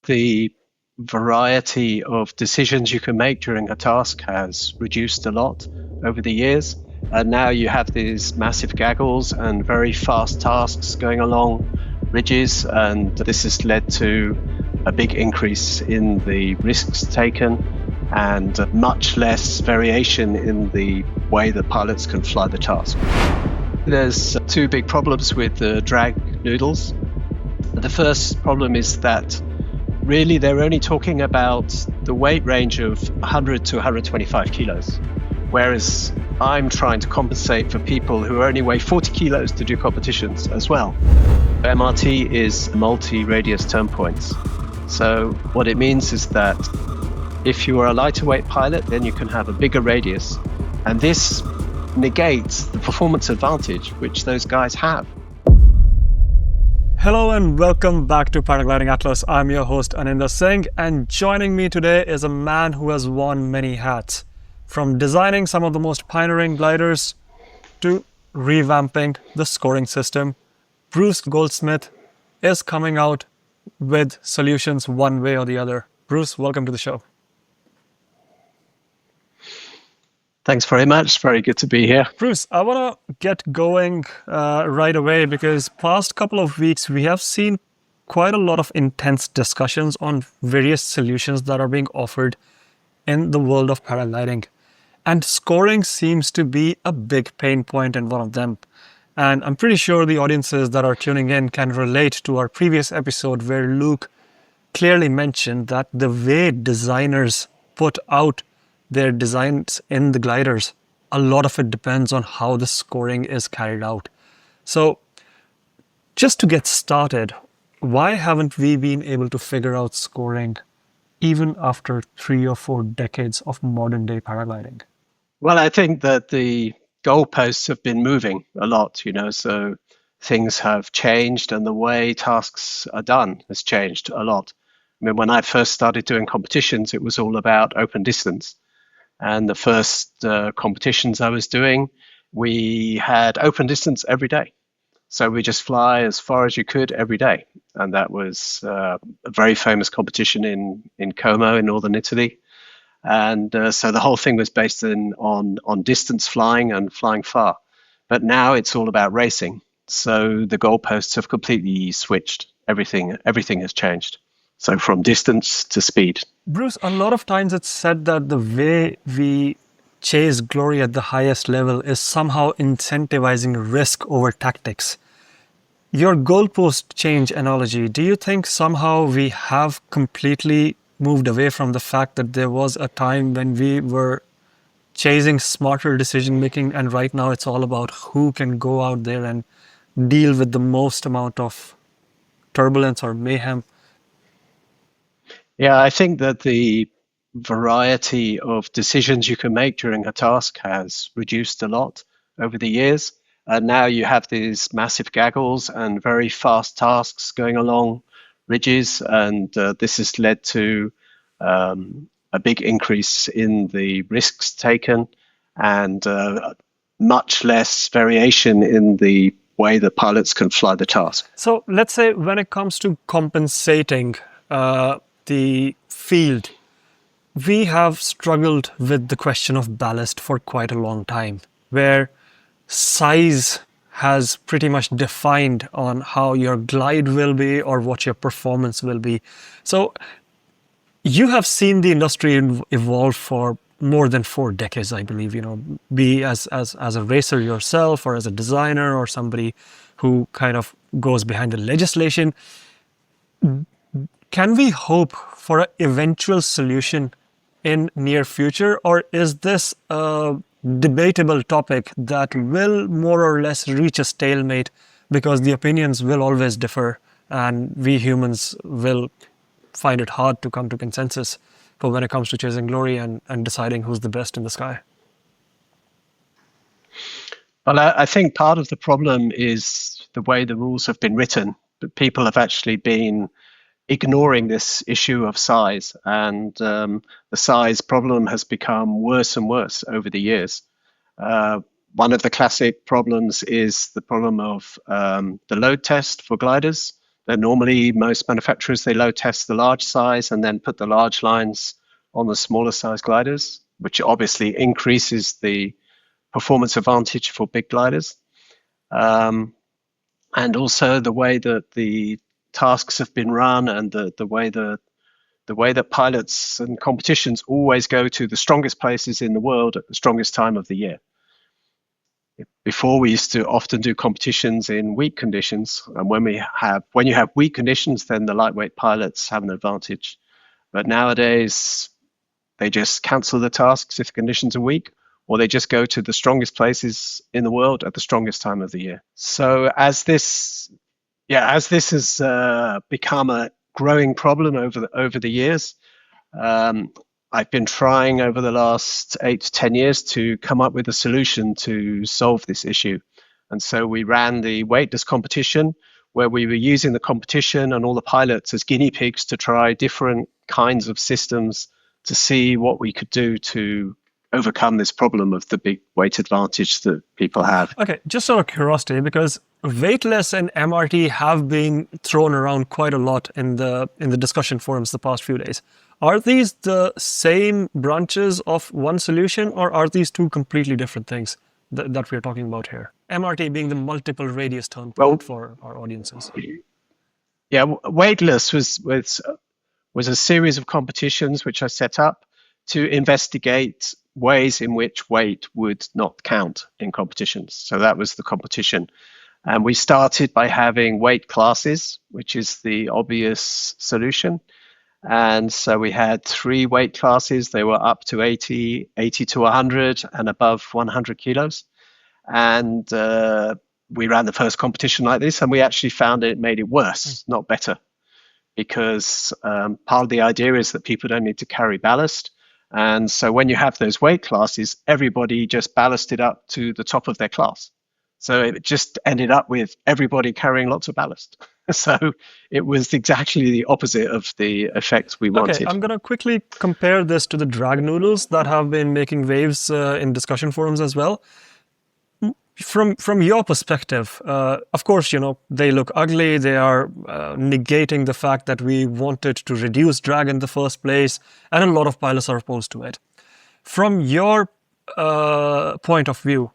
the variety of decisions you can make during a task has reduced a lot over the years. And now you have these massive gaggles and very fast tasks going along ridges, and this has led to a big increase in the risks taken and much less variation in the way that pilots can fly the task. There's two big problems with the drag noodles. The first problem is that really they're only talking about the weight range of 100 to 125 kilos, whereas I'm trying to compensate for people who only weigh 40 kilos to do competitions as well. MRT is multi-radius turn points. So what it means is that if you are a lighter weight pilot, then you can have a bigger radius. And this negates the performance advantage which those guys have. Hello and welcome back to Paragliding Atlas. I'm your host Aninder Singh, and joining me today is a man who has worn many hats. From designing some of the most pioneering gliders to revamping the scoring system, Bruce Goldsmith is coming out with solutions one way or the other. Bruce, welcome to the show. Thanks very much. Very good to be here. Bruce, I want to get going right away because past couple of weeks we have seen quite a lot of intense discussions on various solutions that are being offered in the world of paragliding. And scoring seems to be a big pain point in one of them. And I'm pretty sure the audiences that are tuning in can relate to our previous episode where Luke clearly mentioned that the way designers put out their designs in the gliders, a lot of it depends on how the scoring is carried out. So just to get started, why haven't we been able to figure out scoring even after 3 or 4 decades of modern day paragliding? Well, I think that the goalposts have been moving a lot, so things have changed and the way tasks are done has changed a lot. I mean, when I first started doing competitions, it was all about open distance. And the first competitions I was doing, we had open distance every day. So we just fly as far as you could every day. And that was a very famous competition in Como in northern Italy. And so the whole thing was based on distance flying and flying far. But now it's all about racing. So the goalposts have completely switched. Everything has changed. So from distance to speed. Bruce, a lot of times it's said that the way we chase glory at the highest level is somehow incentivizing risk over tactics. Your goalpost change analogy, do you think somehow we have completely moved away from the fact that there was a time when we were chasing smarter decision making, and right now it's all about who can go out there and deal with the most amount of turbulence or mayhem? Yeah, I think that the variety of decisions you can make during a task has reduced a lot over the years. And now you have these massive gaggles and very fast tasks going along ridges, and this has led to a big increase in the risks taken and much less variation in the way that pilots can fly the task. So let's say when it comes to compensating the field, we have struggled with the question of ballast for quite a long time, where size has pretty much defined on how your glide will be or what your performance will be. So you have seen the industry evolve for more than 4 decades, I believe, be as a racer yourself or as a designer or somebody who kind of goes behind the legislation. Can we hope for an eventual solution in near future, or is this a debatable topic that will more or less reach a stalemate because the opinions will always differ and we humans will find it hard to come to consensus for when it comes to chasing glory and deciding who's the best in the sky? Well, I think part of the problem is the way the rules have been written, but people have actually been ignoring this issue of size, and the size problem has become worse and worse over the years. One of the classic problems is the problem of the load test for gliders. And normally, most manufacturers, they load test the large size and then put the large lines on the smaller size gliders, which obviously increases the performance advantage for big gliders. And also the way that the tasks have been run and the way that pilots and competitions always go to the strongest places in the world at the strongest time of the year. Before, we used to often do competitions in weak conditions, and when you have weak conditions, then the lightweight pilots have an advantage. But nowadays, they just cancel the tasks if the conditions are weak, or they just go to the strongest places in the world at the strongest time of the year. So as this has become a growing problem over the years, I've been trying over the last 8 to 10 years to come up with a solution to solve this issue. And so we ran the Weightless competition, where we were using the competition and all the pilots as guinea pigs to try different kinds of systems to see what we could do to overcome this problem of the big weight advantage that people have. Okay, just out of curiosity, because Weightless and MRT have been thrown around quite a lot in the discussion forums the past few days. Are these the same branches of one solution, or are these two completely different things that we're talking about here? MRT being the multiple radius turn point for our audiences. Yeah, Weightless was a series of competitions which I set up to investigate ways in which weight would not count in competitions. So that was the competition. And we started by having weight classes, which is the obvious solution. And so we had 3 weight classes. They were up to 80 to 100, and above 100 kilos. And we ran the first competition like this, and we actually found it made it worse, not better, because part of the idea is that people don't need to carry ballast. And so when you have those weight classes, everybody just ballasted up to the top of their class. So it just ended up with everybody carrying lots of ballast. So it was exactly the opposite of the effect we wanted. Okay, I'm going to quickly compare this to the drag noodles that have been making waves in discussion forums as well. From your perspective, of course, they look ugly. They are negating the fact that we wanted to reduce drag in the first place, and a lot of pilots are opposed to it. From your point of view,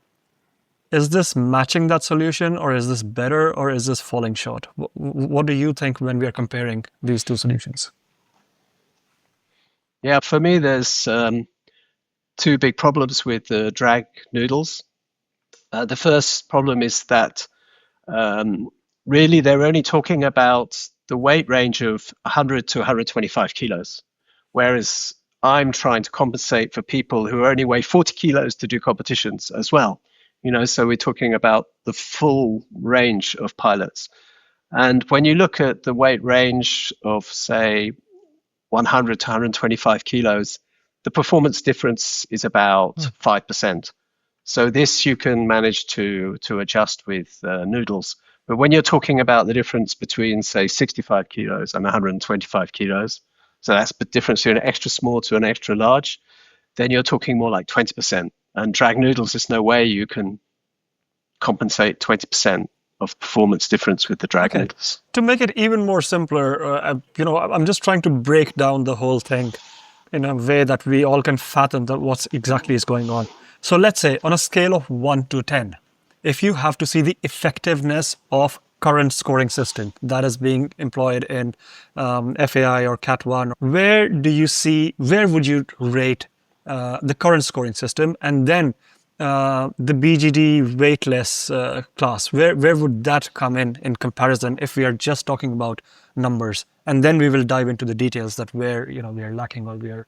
is this matching that solution, or is this better, or is this falling short? What do you think when we are comparing these two solutions? Yeah, for me, there's 2 big problems with the drag noodles. The first problem is that really they're only talking about the weight range of 100 to 125 kilos, whereas I'm trying to compensate for people who only weigh 40 kilos to do competitions as well. So we're talking about the full range of pilots. And when you look at the weight range of, say, 100 to 125 kilos, the performance difference is about 5%. So this you can manage to adjust with Noodles. But when you're talking about the difference between, say, 65 kilos and 125 kilos, so that's the difference between an extra small to an extra large, then you're talking more like 20%. And drag noodles, there's no way you can compensate 20% of performance difference with the drag noodles. To make it even more simpler, I'm just trying to break down the whole thing in a way that we all can fathom what exactly is going on. So let's say on a scale of 1 to 10, if you have to see the effectiveness of current scoring system that is being employed in FAI or Cat 1, where would you rate the current scoring system, and then the BGD weightless class, where would that come in comparison if we are just talking about numbers? And then we will dive into the details that where we are lacking or we are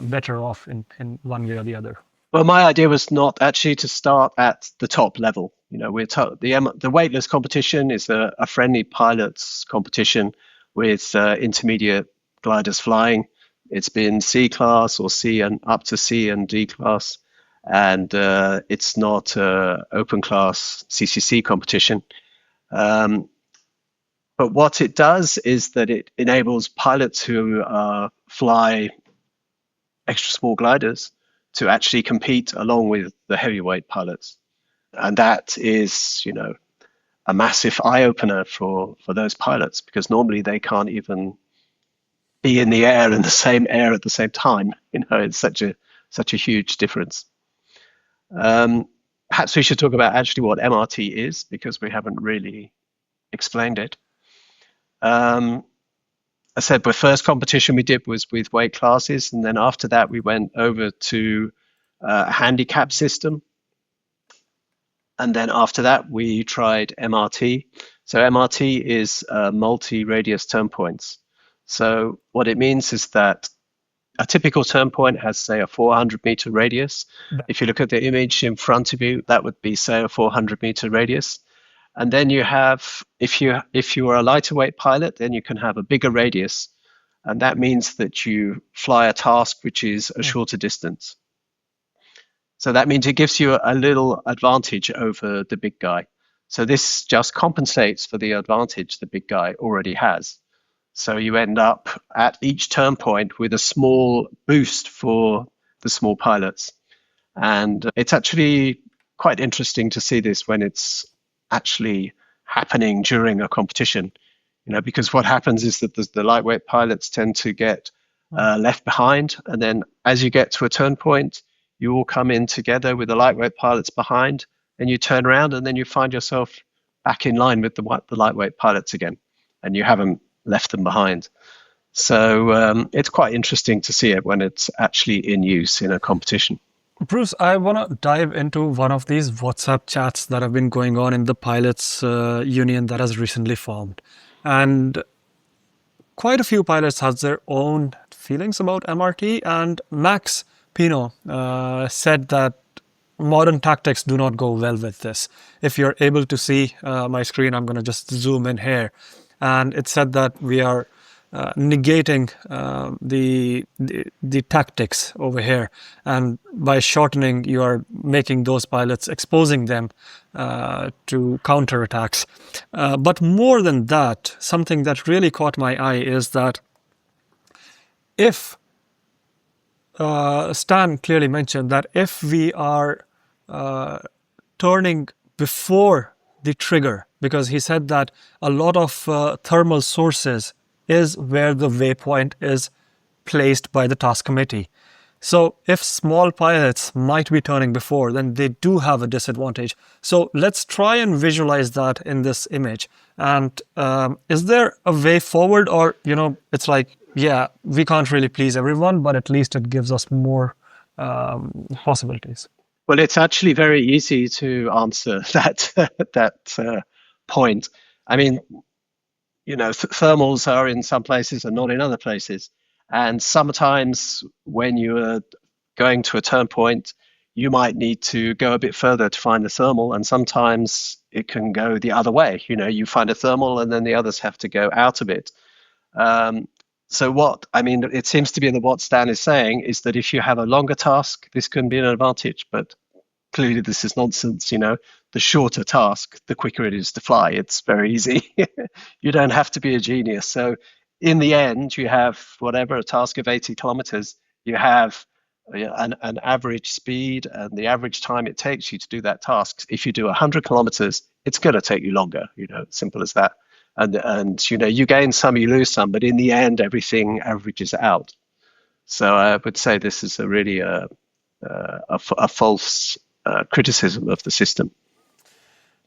better off in one way or the other. Well, my idea was not actually to start at the top level. The weightless competition is a friendly pilots competition with intermediate gliders flying. It's been C class or C and up to C and D class, and it's not open class CCC competition. But what it does is that it enables pilots who fly extra small gliders to actually compete along with the heavyweight pilots. And that is, a massive eye opener for those pilots, because normally they can't even be in the air in the same air at the same time. It's such a huge difference. Perhaps we should talk about actually what MRT is, because we haven't really explained it. I said the first competition we did was with weight classes, and then after that we went over to a handicap system, and then after that we tried MRT. So MRT is multi-radius turn points. So what it means is that a typical turn point has, say, a 400-meter radius. If you look at the image in front of you, that would be, say, a 400-meter radius. And then you have, if you are a lighter weight pilot, then you can have a bigger radius, and that means that you fly a task which is a shorter distance. So that means it gives you a little advantage over the big guy. So this just compensates for the advantage the big guy already has. So you end up at each turn point with a small boost for the small pilots. And it's actually quite interesting to see this when it's actually happening during a competition, because what happens is that the lightweight pilots tend to get left behind. And then as you get to a turn point, you all come in together with the lightweight pilots behind, and you turn around and then you find yourself back in line with the lightweight pilots again, and you haven't left them behind. So it's quite interesting to see it when it's actually in use in a competition. Bruce, I want to dive into one of these WhatsApp chats that have been going on in the pilots union that has recently formed. And quite a few pilots have their own feelings about MRT. And Max Pino said that modern tactics do not go well with this. If you're able to see my screen, I'm going to just zoom in here. And it said that we are negating the tactics over here, and by shortening, you are making those pilots, exposing them to counterattacks. But more than that, something that really caught my eye is that if Stan clearly mentioned that if we are turning before the trigger, because he said that a lot of thermal sources is where the waypoint is placed by the task committee. So if small pilots might be turning before, then they do have a disadvantage. So let's try and visualize that in this image. And is there a way forward, or, it's like, yeah, we can't really please everyone, but at least it gives us more possibilities? Well, it's actually very easy to answer that point. I mean, thermals are in some places and not in other places. And sometimes when you are going to a turn point, you might need to go a bit further to find a thermal, and sometimes it can go the other way. You find a thermal and then the others have to go out a bit. It seems to be that what Stan is saying is that if you have a longer task, this can be an advantage, but clearly this is nonsense. The shorter task, the quicker it is to fly. It's very easy. You don't have to be a genius. So in the end, you have a task of 80 kilometers, you have an average speed and the average time it takes you to do that task. If you do 100 kilometers, it's going to take you longer, simple as that. And you gain some, you lose some, but in the end, everything averages out. So I would say this is really a false criticism of the system.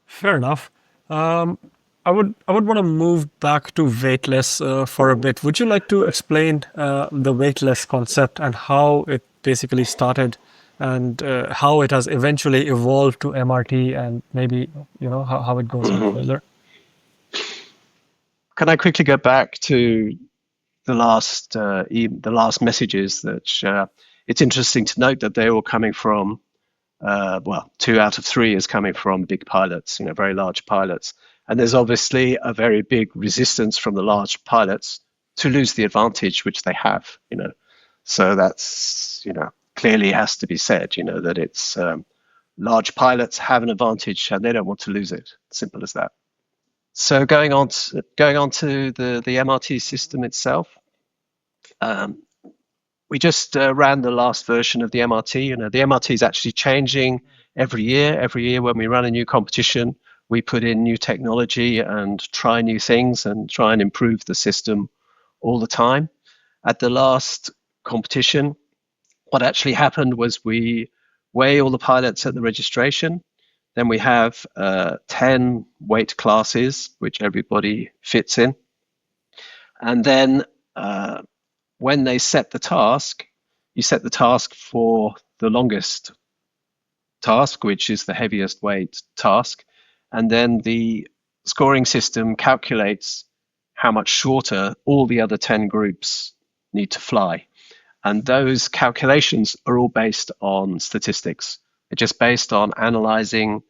Fair enough. I would want to move back to weightless for a bit. Would you like to explain the weightless concept and how it basically started, and how it has eventually evolved to MRT, and maybe how it goes further? Can I quickly go back to the last messages? That it's interesting to note that they're all coming from 2 out of 3 is coming from big pilots, very large pilots. And there's obviously a very big resistance from the large pilots to lose the advantage which they have, So that's, clearly has to be said, that it's large pilots have an advantage and they don't want to lose it. Simple as that. So going on to the MRT system itself, we just ran the last version of the MRT. The MRT is actually changing every year. Every year when we run a new competition, we put in new technology and try new things and try and improve the system all the time. At the last competition, what actually happened was we weigh all the pilots at the registration. Then we have 10 weight classes, which everybody fits in. And then when they set the task, you set the task for the longest task, which is the heaviest weight task. And then the scoring system calculates how much shorter all the other 10 groups need to fly. And those calculations are all based on statistics. They're just based on analyzing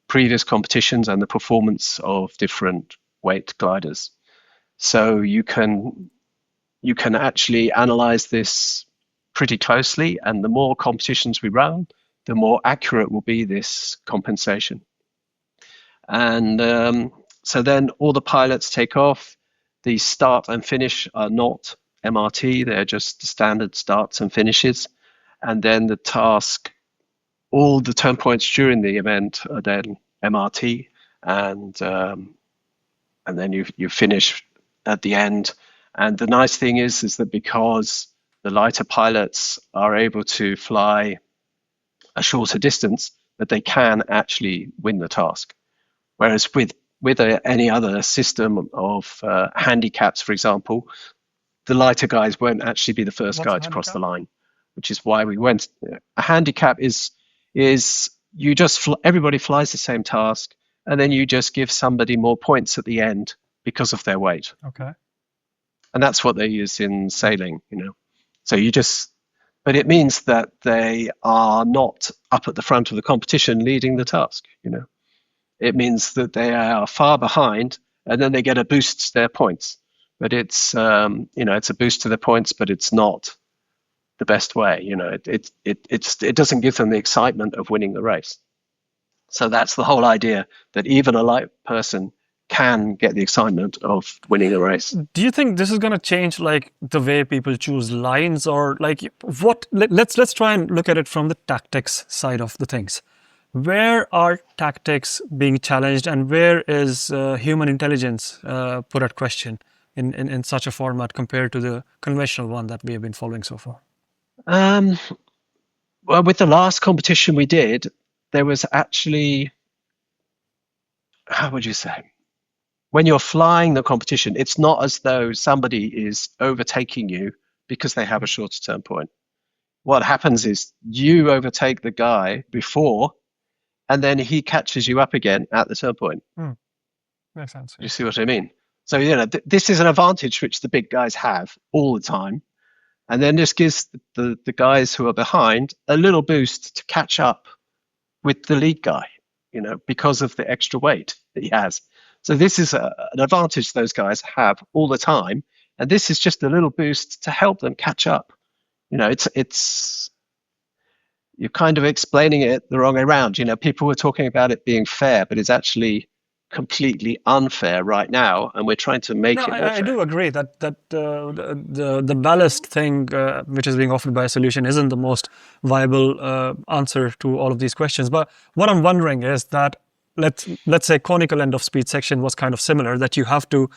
previous competitions and the performance of different weight gliders. So you can actually analyze this pretty closely, and the more competitions we run, the more accurate will be this compensation. And so then all the pilots take off. The start and finish are not MRT, they're just standard starts and finishes. And then the task, all the turn points during the event are then MRT, and then you finish at the end. And the nice thing is that because the lighter pilots are able to fly a shorter distance, that they can actually win the task. Whereas with any other system of handicaps, for example, the lighter guys won't actually be the first guy to cross the line, which is why we went. A handicap is you just everybody flies the same task, and then you just give somebody more points at the end because of their weight. Okay. And that's what they use in sailing, So but it means that they are not up at the front of the competition leading the task, It means that they are far behind, and then they get a boost to their points. But it's it's a boost to their points, but it's not the best way. It doesn't give them the excitement of winning the race. So that's the whole idea, that even a light person can get the excitement of winning a race. Do you think this is going to change the way people choose lines, or what? Let's try and look at it from the tactics side of the things. Where are tactics being challenged, and where is human intelligence put at question in such a format compared to the conventional one that we have been following so far? Well, with the last competition we did, there was actually, how would you say? When you're flying the competition, it's not as though somebody is overtaking you because they have a shorter turn point. What happens is you overtake the guy before, and then he catches you up again at the turn point. Makes sense. You see what I mean? So, this is an advantage which the big guys have all the time. And then this gives the guys who are behind a little boost to catch up with the lead guy, because of the extra weight that he has. So this is an advantage those guys have all the time. And this is just a little boost to help them catch up. It's you're kind of explaining it the wrong way around. People were talking about it being fair, but it's actually completely unfair right now, and we're trying to make it more fair. I do agree that the ballast thing, which is being offered by a solution, isn't the most viable answer to all of these questions. But what I'm wondering is that let's say conical end of speed section was kind of similar, that you have to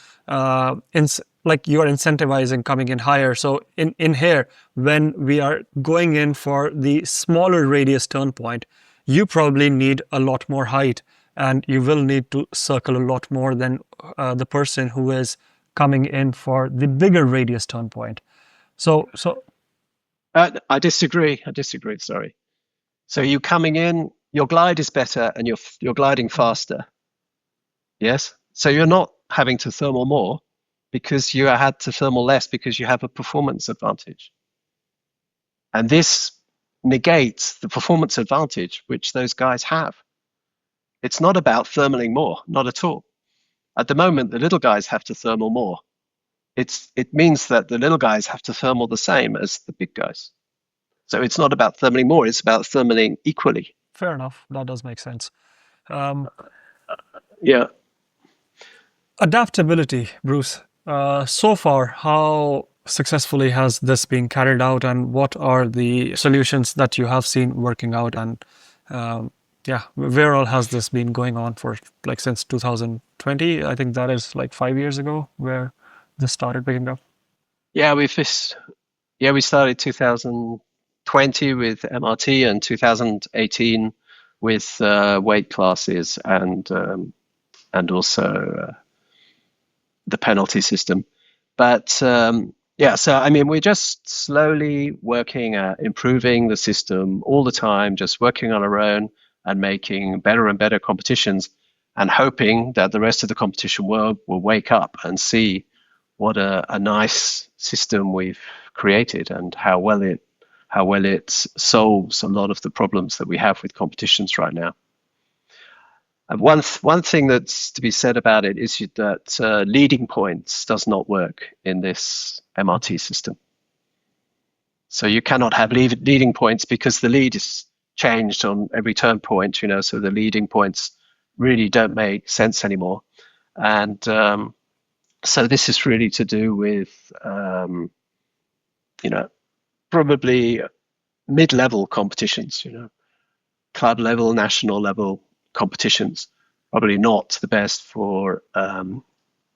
you are incentivizing coming in higher. So in here, when we are going in for the smaller radius turn point, you probably need a lot more height, and you will need to circle a lot more than the person who is coming in for the bigger radius turn point. So I disagree. Sorry. So you coming in, your glide is better, and you're gliding faster. Yes. So you're not having to thermal more because you had to thermal less because you have a performance advantage. And this negates the performance advantage which those guys have. It's not about thermaling more, not at all. At the moment, the little guys have to thermal more. It means that the little guys have to thermal the same as the big guys. So it's not about thermaling more, it's about thermaling equally. Fair enough. That does make sense. Yeah. Adaptability, Bruce. So far, how successfully has this been carried out, and what are the solutions that you have seen working out, and Yeah, where all has this been going on for like since 2020? I think that is like 5 years ago where this started picking up. Yeah, we started 2020 with MRT and 2018 with weight classes and also the penalty system. But yeah, so I mean, we're just slowly working at improving the system all the time, just working on our own and making better and better competitions, and hoping that the rest of the competition world will wake up and see what a nice system we've created and how well it solves a lot of the problems that we have with competitions right now. And one thing that's to be said about it is that leading points does not work in this MRT system. So you cannot have leading points because the lead is changed on every turn point, so the leading points really don't make sense anymore. And so this is really to do with, probably mid-level competitions, club level, national level competitions, probably not the best for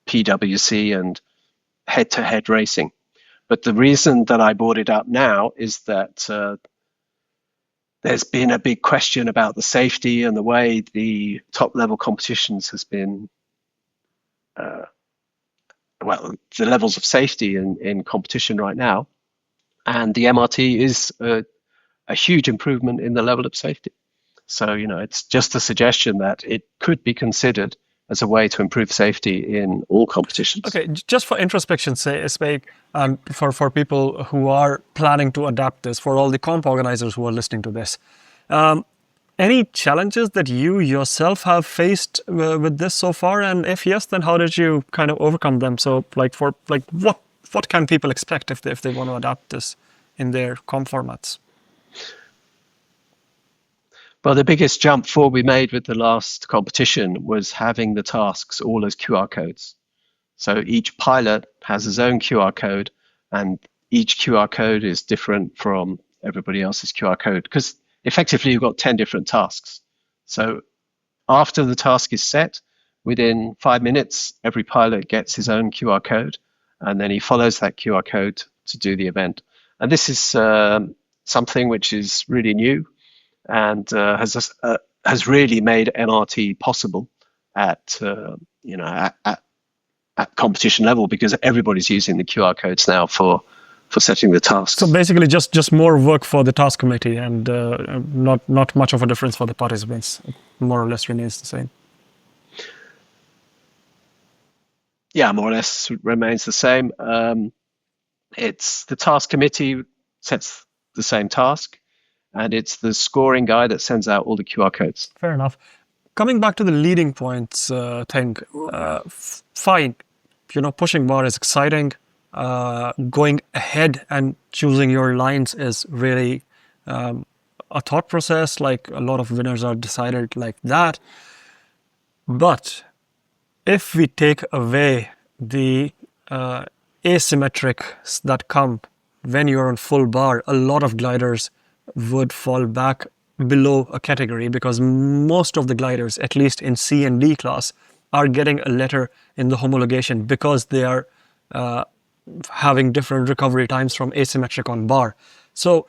PWC and head-to-head racing. But the reason that I brought it up now is that there's been a big question about the safety and the way the top-level competitions has been, the levels of safety in competition right now. And the MRT is a huge improvement in the level of safety. So, it's just a suggestion that it could be considered as a way to improve safety in all competitions. Okay, just for introspection's sake, and for people who are planning to adapt this, for all the comp organizers who are listening to this, any challenges that you yourself have faced with this so far? And if yes, then how did you kind of overcome them? So, what can people expect if they want to adapt this in their comp formats? Well, the biggest jump forward we made with the last competition was having the tasks all as QR codes. So each pilot has his own QR code, and each QR code is different from everybody else's QR code because effectively you've got 10 different tasks. So after the task is set, within 5 minutes, every pilot gets his own QR code, and then he follows that QR code to do the event. And this is something which is really new and has really made MRT possible at competition level because everybody's using the QR codes now for setting the tasks. So basically, just more work for the task committee and not much of a difference for the participants. It more or less remains the same. Yeah, more or less remains the same. It's the task committee sets the same task, and it's the scoring guy that sends out all the QR codes. Fair enough. Coming back to the leading points thing, fine. Pushing bar is exciting. Going ahead and choosing your lines is really a thought process. Like a lot of winners are decided like that. But if we take away the asymmetrics that come when you're on full bar, a lot of gliders would fall back below a category because most of the gliders, at least in C and D class, are getting a letter in the homologation because they are having different recovery times from asymmetric on bar. So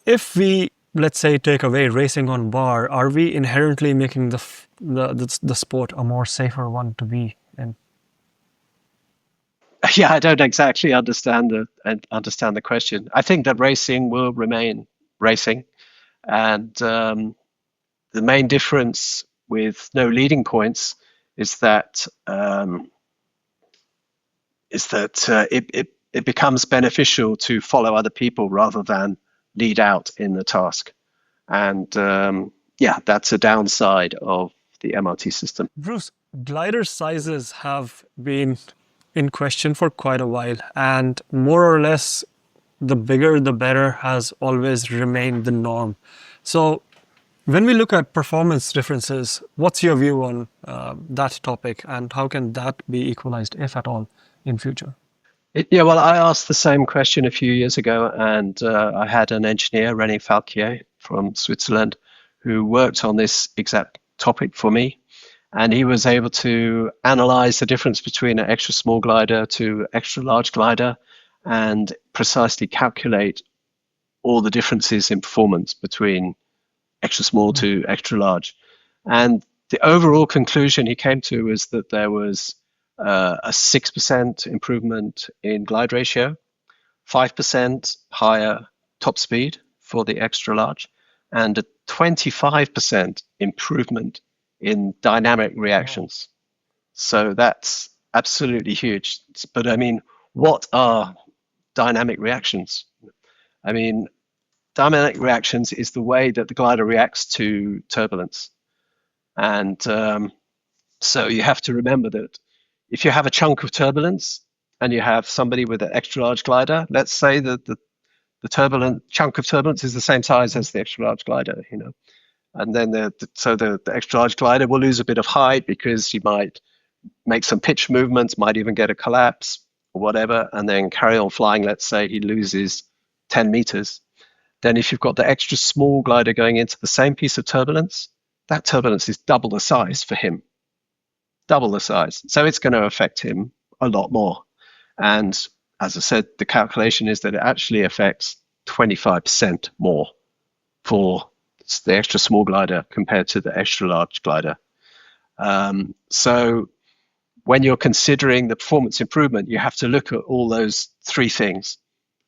if we, let's say, take away racing on bar, are we inherently making the sport a more safer one to be in? Yeah, I don't exactly understand the question. I think that racing will remain racing, and the main difference with no leading points is that it becomes beneficial to follow other people rather than lead out in the task, and that's a downside of the MRT system. Bruce, glider sizes have been in question for quite a while, and more or less the bigger the better has always remained the norm. So when we look at performance differences, what's your view on that topic, and how can that be equalized, if at all, in future? Well, I asked the same question a few years ago, and I had an engineer, René Falquier from Switzerland, who worked on this exact topic for me. And he was able to analyze the difference between an extra small glider to extra large glider and precisely calculate all the differences in performance between extra small to extra large. And the overall conclusion he came to was that there was a 6% improvement in glide ratio, 5% higher top speed for the extra large, and a 25% improvement in dynamic reactions. So that's absolutely huge. But I mean, what are dynamic reactions? I mean, dynamic reactions is the way that the glider reacts to turbulence. And so you have to remember that if you have a chunk of turbulence and you have somebody with an extra large glider, let's say that the turbulent chunk of turbulence is the same size as the extra large glider, and then the extra large glider will lose a bit of height because you might make some pitch movements, might even get a collapse or whatever, and then carry on flying. Let's say he loses 10 meters. Then if you've got the extra small glider going into the same piece of turbulence, that turbulence is double the size for him. Double the size. So it's going to affect him a lot more. And as I said, the calculation is that it actually affects 25% more for the extra small glider compared to the extra large glider. So when you're considering the performance improvement, you have to look at all those three things: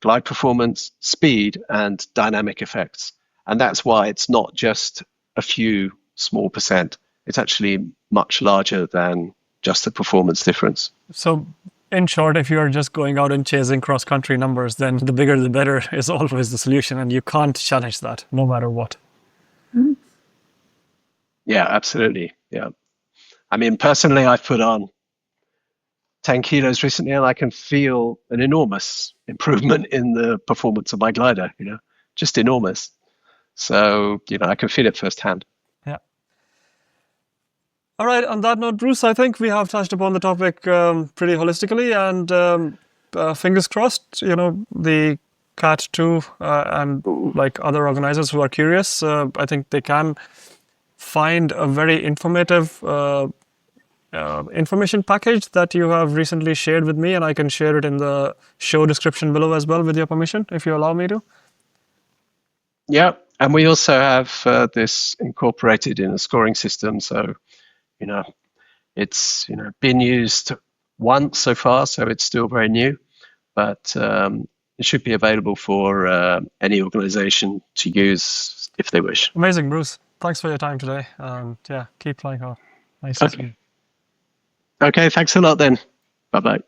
glide performance, speed, and dynamic effects. And that's why it's not just a few small percent. It's actually much larger than just the performance difference. So in short, if you're just going out and chasing cross-country numbers, then the bigger the better is always the solution, and you can't challenge that no matter what. Yeah, absolutely. Yeah. I mean, personally, I've put on 10 kilos recently, and I can feel an enormous improvement in the performance of my glider, just enormous. So, I can feel it firsthand. Yeah. All right, on that note, Bruce, I think we have touched upon the topic pretty holistically, and fingers crossed, the CAT 2 and like other organizers who are curious, I think they can find a very informative information package that you have recently shared with me, and I can share it in the show description below as well, with your permission, if you allow me to. Yeah, and we also have this incorporated in a scoring system. So, it's been used once so far, so it's still very new, but it should be available for any organization to use if they wish. Amazing, Bruce. Thanks for your time today. Yeah, keep flying hard. Nice to see you. Okay, thanks a lot then. Bye-bye.